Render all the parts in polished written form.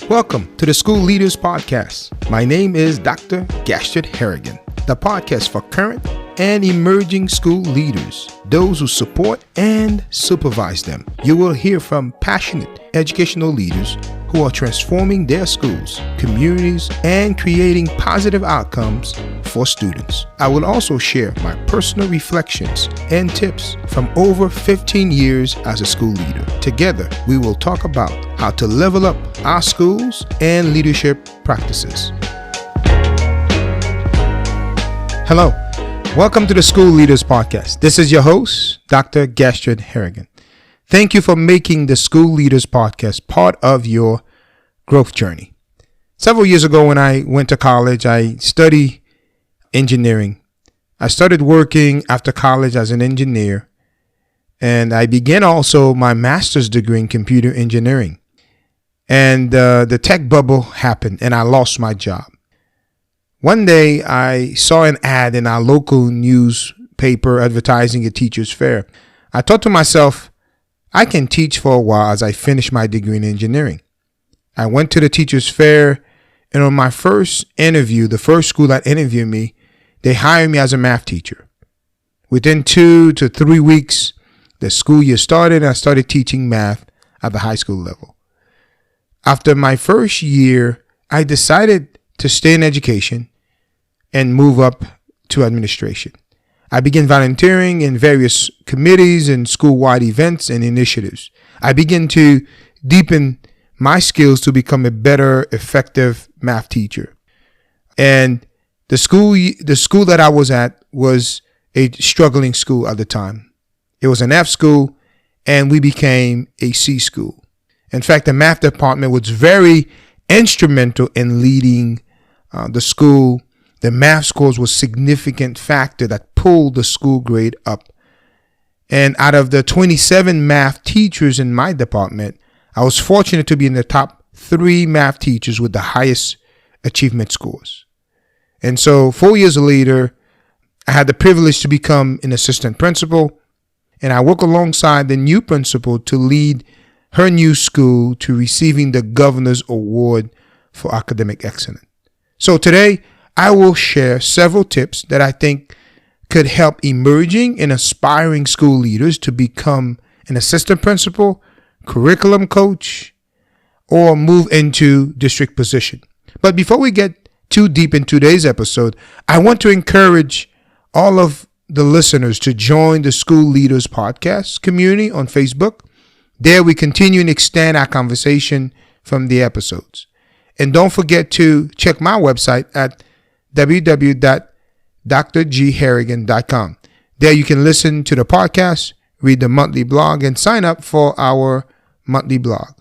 Welcome to the School Leaders Podcast. My name is Dr. Gastred Harrigan, the podcast for current and emerging school leaders, those who support and supervise them. You will hear from passionate educational leaders who are transforming their schools, communities, and creating positive outcomes for students. I will also share my personal reflections and tips from over 15 years as a school leader. Together, we will talk about how to level up our schools and leadership practices. Hello. Welcome to the School Leaders Podcast. This is your host, Dr. Gastred Harrigan. Thank you for making the School Leaders Podcast part of your growth journey. Several years ago when I went to college, I studied engineering. I started working after college as an engineer, and I began also my master's degree in computer engineering. And the tech bubble happened, and I lost my job. One day, I saw an ad in our local newspaper advertising a teacher's fair. I thought to myself, I can teach for a while as I finish my degree in engineering. I went to the teacher's fair, and on my first interview, the first school that interviewed me, they hired me as a math teacher. Within 2 to 3 weeks, the school year started, and I started teaching math at the high school level. After my first year, I decided to stay in education and move up to administration. I began volunteering in various committees and school-wide events and initiatives. I began to deepen my skills to become a better, effective math teacher. And the school that I was at was a struggling school at the time. It was an F school, and we became a C school. In fact, the math department was very instrumental in leading the school. The math scores was a significant factor that pulled the school grade up. And out of the 27 math teachers in my department, I was fortunate to be in the top 3 math teachers with the highest achievement scores. And so 4 years later, I had the privilege to become an assistant principal, and I work alongside the new principal to lead her new school to receiving the Governor's Award for Academic Excellence. So today, I will share several tips that I think could help emerging and aspiring school leaders to become an assistant principal, curriculum coach, or move into district position. But before we get too deep in today's episode, I want to encourage all of the listeners to join the School Leaders Podcast community on Facebook. There we continue and extend our conversation from the episodes. And don't forget to check my website at www.drgharrigan.com. There you can listen to the podcast, read the monthly blog, and sign up for our monthly blog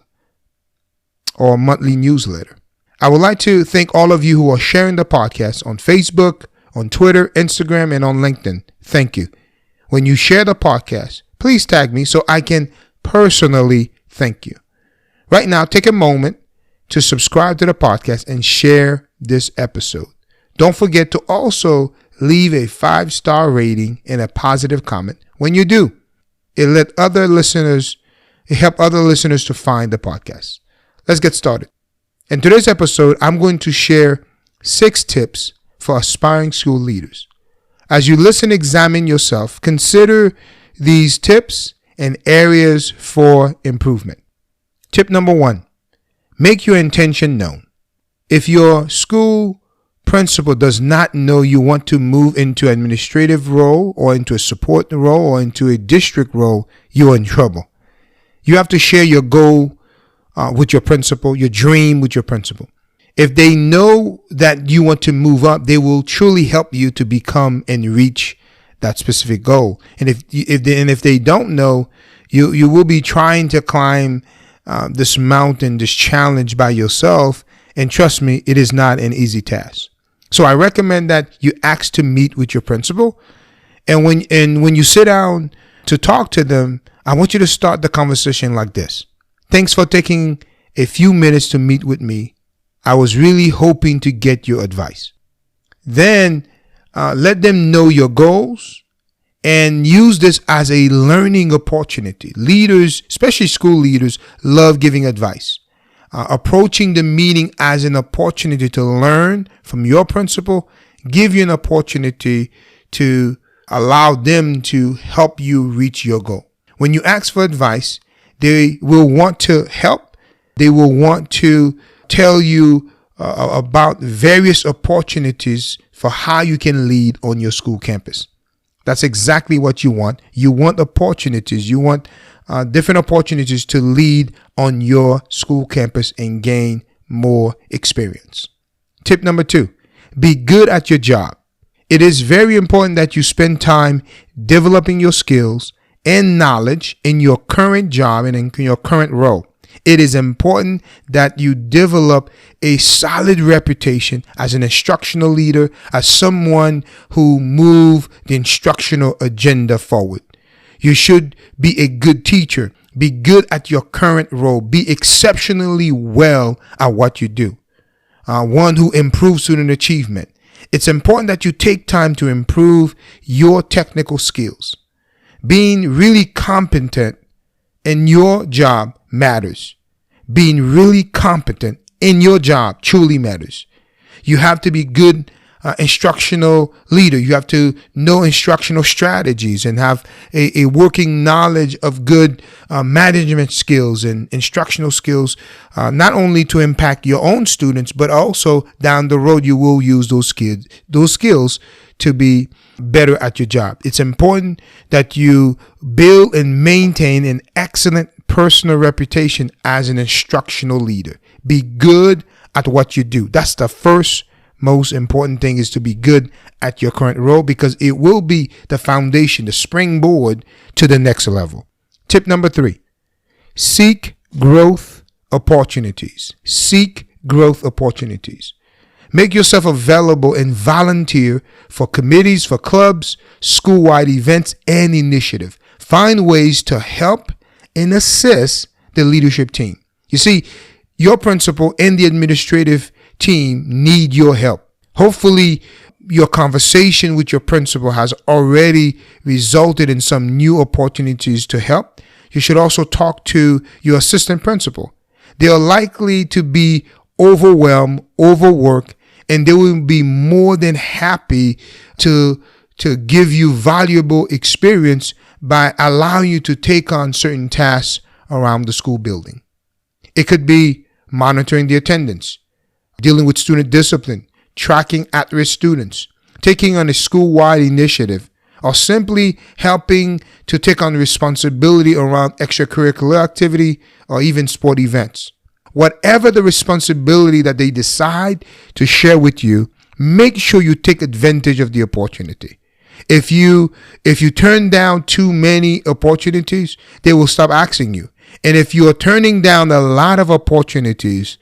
or monthly newsletter. I would like to thank all of you who are sharing the podcast on Facebook, on Twitter, Instagram, and on LinkedIn. Thank you. When you share the podcast, please tag me so I can personally thank you. Right now, take a moment to subscribe to the podcast and share this episode. Don't forget to also leave a 5-star rating and a positive comment. When you do, it help other listeners to find the podcast. Let's get started. In today's episode, I'm going to share 6 tips for aspiring school leaders. As you listen, examine yourself, consider these tips and areas for improvement. Tip number 1. Make your intention known. If your school principal does not know you want to move into an administrative role or into a support role or into a district role, you're in trouble. You have to share your goal with your principal, your dream with your principal. If they know that you want to move up, they will truly help you to become and reach that specific goal. And if they don't know, you will be trying to climb this mountain, this challenge by yourself. And trust me, it is not an easy task. So I recommend that you ask to meet with your principal. And when you sit down to talk to them, I want you to start the conversation like this. Thanks for taking a few minutes to meet with me. I was really hoping to get your advice. Then let them know your goals and use this as a learning opportunity. Leaders, especially school leaders, love giving advice. approaching the meeting as an opportunity to learn from your principal, give you an opportunity to allow them to help you reach your goal. When you ask for advice, they will want to help. They will want to tell you about various opportunities for how you can lead on your school campus. That's exactly what you want. You want opportunities. You want different opportunities to lead on your school campus and gain more experience. Tip number 2, be good at your job. It is very important that you spend time developing your skills and knowledge in your current job and in your current role. It is important that you develop a solid reputation as an instructional leader, as someone who moves the instructional agenda forward. You should be a good teacher, be good at your current role, be exceptionally well at what you do, one who improves student achievement. It's important that you take time to improve your technical skills. Being really competent in your job matters. Being really competent in your job truly matters. You have to be good instructional leader. You have to know instructional strategies and have a working knowledge of good management skills and instructional skills, not only to impact your own students, but also down the road you will use those skills to be better at your job. It's important that you build and maintain an excellent personal reputation as an instructional leader. Be good at what you do. That's the first most important thing, is to be good at your current role, because it will be the foundation, the springboard to the next level. Tip number 3, seek growth opportunities. Seek growth opportunities. Make yourself available and volunteer for committees, for clubs, school-wide events, and initiative. Find ways to help and assist the leadership team. You see, your principal and the administrative team need your help. Hopefully, your conversation with your principal has already resulted in some new opportunities to help. You should also talk to your assistant principal. They are likely to be overwhelmed, overworked, and they will be more than happy to give you valuable experience by allowing you to take on certain tasks around the school building. It could be monitoring the attendance, dealing with student discipline, tracking at-risk students, taking on a school-wide initiative, or simply helping to take on responsibility around extracurricular activity or even sport events. Whatever the responsibility that they decide to share with you, make sure you take advantage of the opportunity. If you turn down too many opportunities, they will stop asking you. And if you are turning down a lot of opportunities,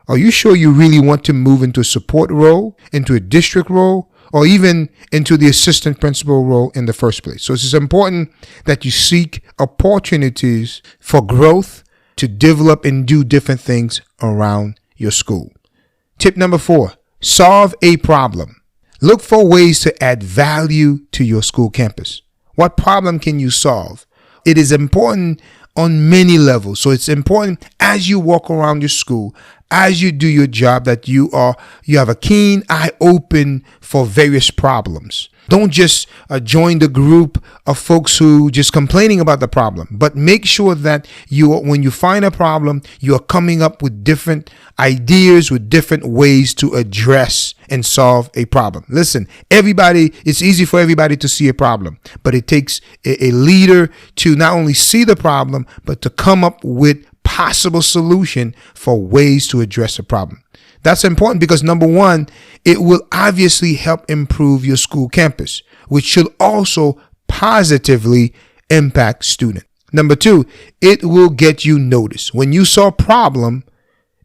are you sure you really want to move into a support role, into a district role, or even into the assistant principal role in the first place? So it's important that you seek opportunities for growth to develop and do different things around your school. Tip number 4, solve a problem. Look for ways to add value to your school campus. What problem can you solve? It is important on many levels. So it's important as you walk around your school, as you do your job, that you have a keen eye open for various problems. Don't just join the group of folks who just complaining about the problem, but make sure that when you find a problem, you are coming up with different ideas, with different ways to address and solve a problem. Listen, it's easy for everybody to see a problem, but it takes a leader to not only see the problem, but to come up with possible solution for ways to address a problem. That's important because, number 1, it will obviously help improve your school campus, which should also positively impact students. Number 2, it will get you noticed. When you solve a problem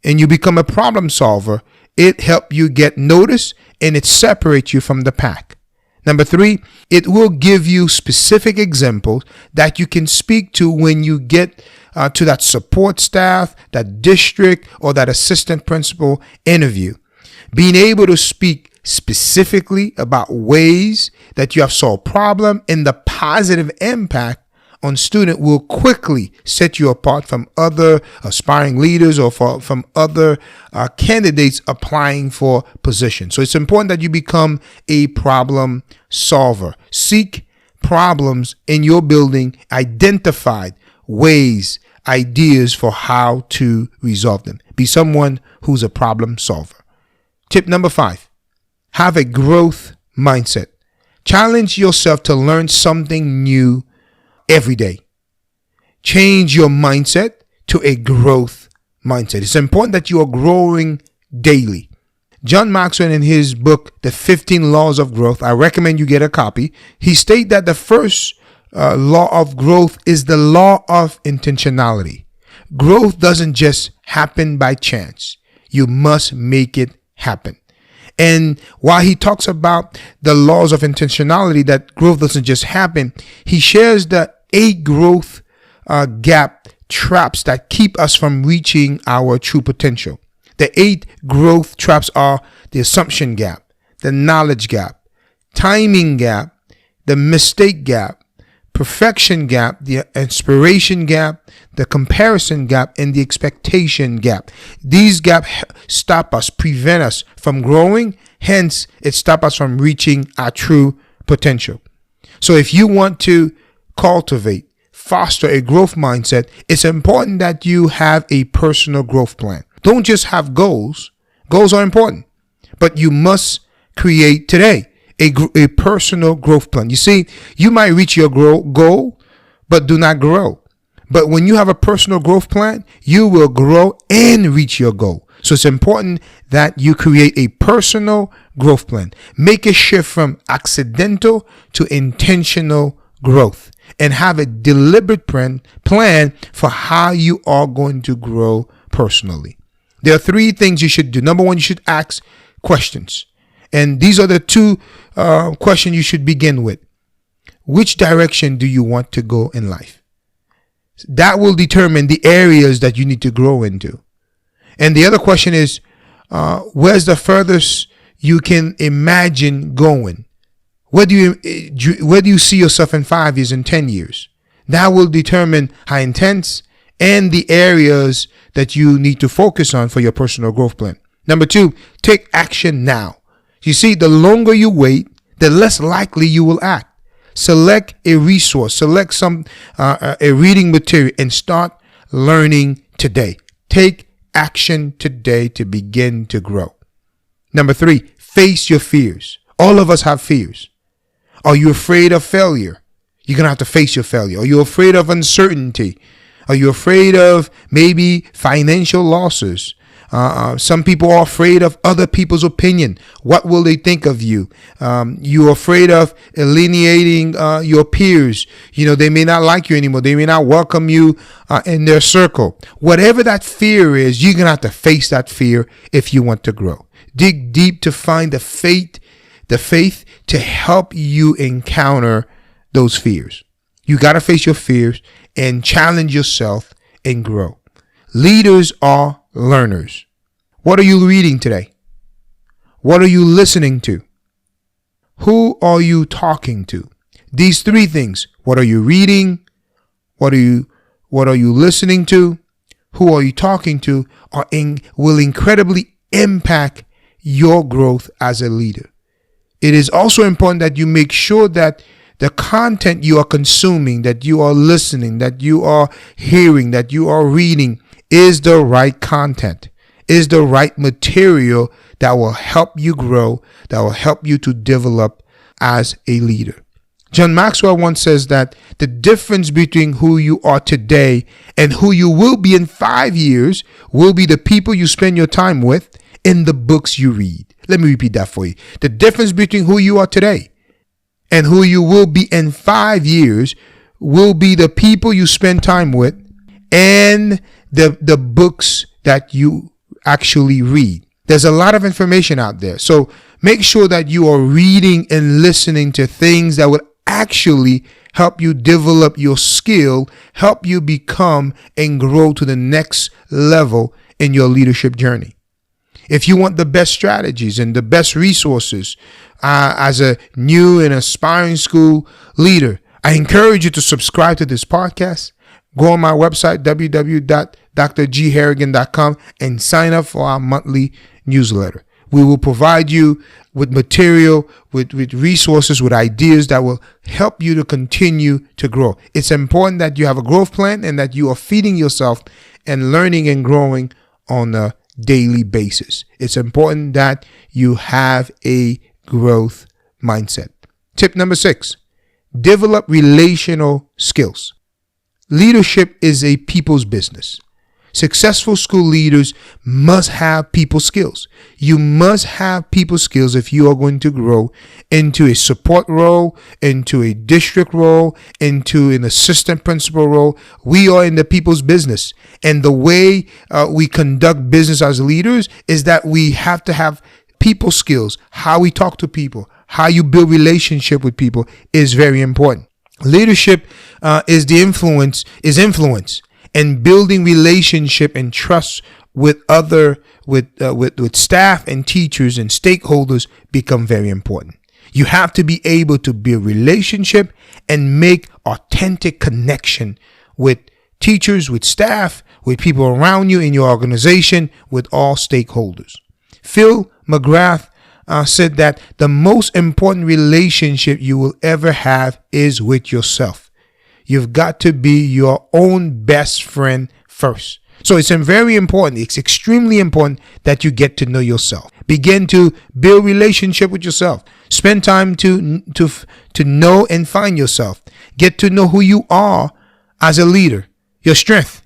and you become a problem solver, it helps you get noticed and it separates you from the pack. Number 3, it will give you specific examples that you can speak to when you get to that support staff, that district, or that assistant principal interview. Being able to speak specifically about ways that you have solved problem and the positive impact on student will quickly set you apart from other aspiring leaders or from other candidates applying for positions. So it's important that you become a problem solver. Seek problems in your building, identify ways, ideas for how to resolve them. Be someone who's a problem solver. Tip number 5, have a growth mindset. Challenge yourself to learn something new every day. Change your mindset to a growth mindset. It's important that you are growing daily. John Maxwell, in his book, The 15 Laws of Growth, I recommend you get a copy. He states that the first law of growth is the law of intentionality. Growth doesn't just happen by chance. You must make it happen. And while he talks about the laws of intentionality, that growth doesn't just happen, he shares the 8 growth gap traps that keep us from reaching our true potential. The 8 growth traps are the assumption gap, the knowledge gap, timing gap, the mistake gap, perfection gap, the inspiration gap, the comparison gap, and the expectation gap. These gaps stop us, prevent us from growing. Hence, it stops us from reaching our true potential. So if you want to cultivate, foster a growth mindset, it's important that you have a personal growth plan. Don't just have goals. Goals are important, but you must create today a personal growth plan. You see, you might reach your goal, but do not grow. But when you have a personal growth plan, you will grow and reach your goal. So it's important that you create a personal growth plan. Make a shift from accidental to intentional growth and have a deliberate plan for how you are going to grow personally. There are 3 things you should do. Number 1, you should ask questions. And these are the 2 questions you should begin with. Which direction do you want to go in life? That will determine the areas that you need to grow into. And the other question is, where's the furthest you can imagine going? Where do you see yourself in 5 years and 10 years? That will determine how intense and the areas that you need to focus on for your personal growth plan. Number 2, take action now. You see, the longer you wait, the less likely you will act. Select a resource, select a reading material, and start learning today. Take action today to begin to grow. Number 3, face your fears. All of us have fears. Are you afraid of failure? You're going to have to face your failure. Are you afraid of uncertainty? Are you afraid of maybe financial losses? Some people are afraid of other people's opinion. What will they think of you? You're afraid of alienating your peers. You know, they may not like you anymore. They may not welcome you in their circle. Whatever that fear is, you're going to have to face that fear if you want to grow. Dig deep to find the faith to help you encounter those fears. You got to face your fears and challenge yourself and grow. Leaders are learners. What are you reading today? What are you listening to? Who are you talking to? These 3 things. What are you reading? What are you listening to? Who are you talking to? Will incredibly impact your growth as a leader. It is also important that you make sure that the content you are consuming, that you are listening, that you are hearing, that you are reading is the right content, is the right material that will help you grow, that will help you to develop as a leader. John Maxwell once says that the difference between who you are today and who you will be in 5 years will be the people you spend your time with and the books you read. Let me repeat that for you. The difference between who you are today and who you will be in 5 years will be the people you spend time with and the books that you actually read. There's a lot of information out there. So make sure that you are reading and listening to things that will actually help you develop your skill, help you become and grow to the next level in your leadership journey. If you want the best strategies and the best resources as a new and aspiring school leader, I encourage you to subscribe to this podcast. Go on my website, www.drgharrigan.com, and sign up for our monthly newsletter. We will provide you with material, with resources, with ideas that will help you to continue to grow. It's important that you have a growth plan and that you are feeding yourself and learning and growing on a daily basis. It's important that you have a growth mindset. Tip number 6, develop relational skills. Leadership is a people's business. Successful school leaders must have people skills. You must have people skills if you are going to grow into a support role, into a district role, into an assistant principal role. We are in the people's business. And the way we conduct business as leaders is that we have to have people skills. How we talk to people, how you build relationship with people is very important. Leadership is influence. And building relationship and trust with staff and teachers and stakeholders become very important. You have to be able to build relationship and make authentic connection with teachers, with staff, with people around you in your organization, with all stakeholders. Phil McGrath said that the most important relationship you will ever have is with yourself. You've got to be your own best friend first. So it's very important. It's extremely important that you get to know yourself. Begin to build relationship with yourself. Spend time to know and find yourself. Get to know who you are as a leader, your strength,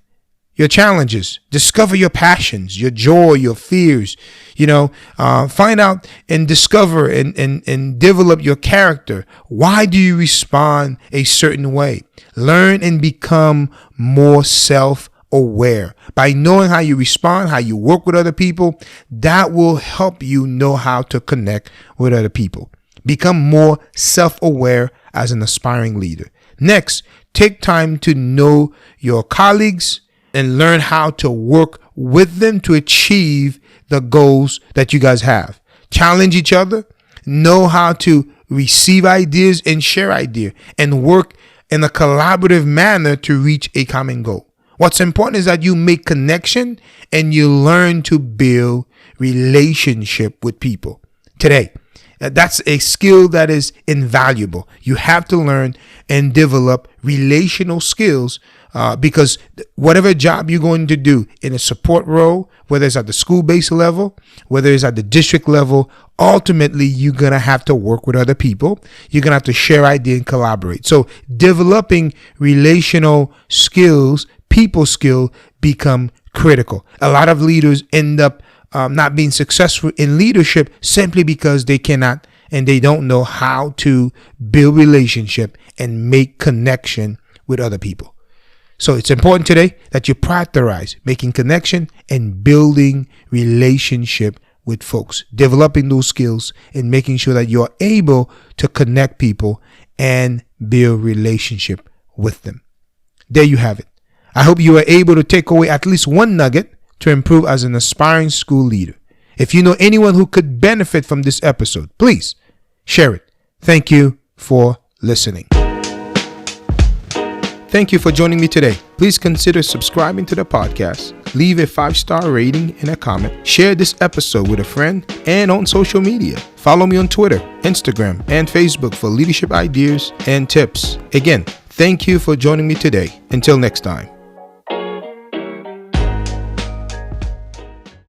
your challenges. Discover your passions, your joy, your fears. Find out and discover and develop your character. Why do you respond a certain way? Learn and become more self-aware. By knowing how you respond, how you work with other people, that will help you know how to connect with other people. Become more self-aware as an aspiring leader. Next, take time to know your colleagues and learn how to work with them to achieve the goals that you guys have. Challenge each other, know how to receive ideas and share ideas, and work in a collaborative manner to reach a common goal. What's important is that you make connection and you learn to build relationship with people. Today, that's a skill that is invaluable. You have to learn and develop relational skills because whatever job you're going to do in a support role, whether it's at the school-based level, whether it's at the district level, ultimately you're going to have to work with other people. You're going to have to share ideas and collaborate. So developing relational skills, people skill, become critical. A lot of leaders end up not being successful in leadership simply because they cannot and they don't know how to build relationship and make connection with other people. So it's important today that you prioritize making connection and building relationship with folks, developing those skills and making sure that you're able to connect people and build relationship with them. There you have it. I hope you are able to take away at least one nugget to improve as an aspiring school leader. If you know anyone who could benefit from this episode, please share it. Thank you for listening. Thank you for joining me today. Please consider subscribing to the podcast, leave a 5-star rating and a comment, share this episode with a friend, and on social media. Follow me on Twitter, Instagram, and Facebook for leadership ideas and tips. Again, thank you for joining me today. Until next time.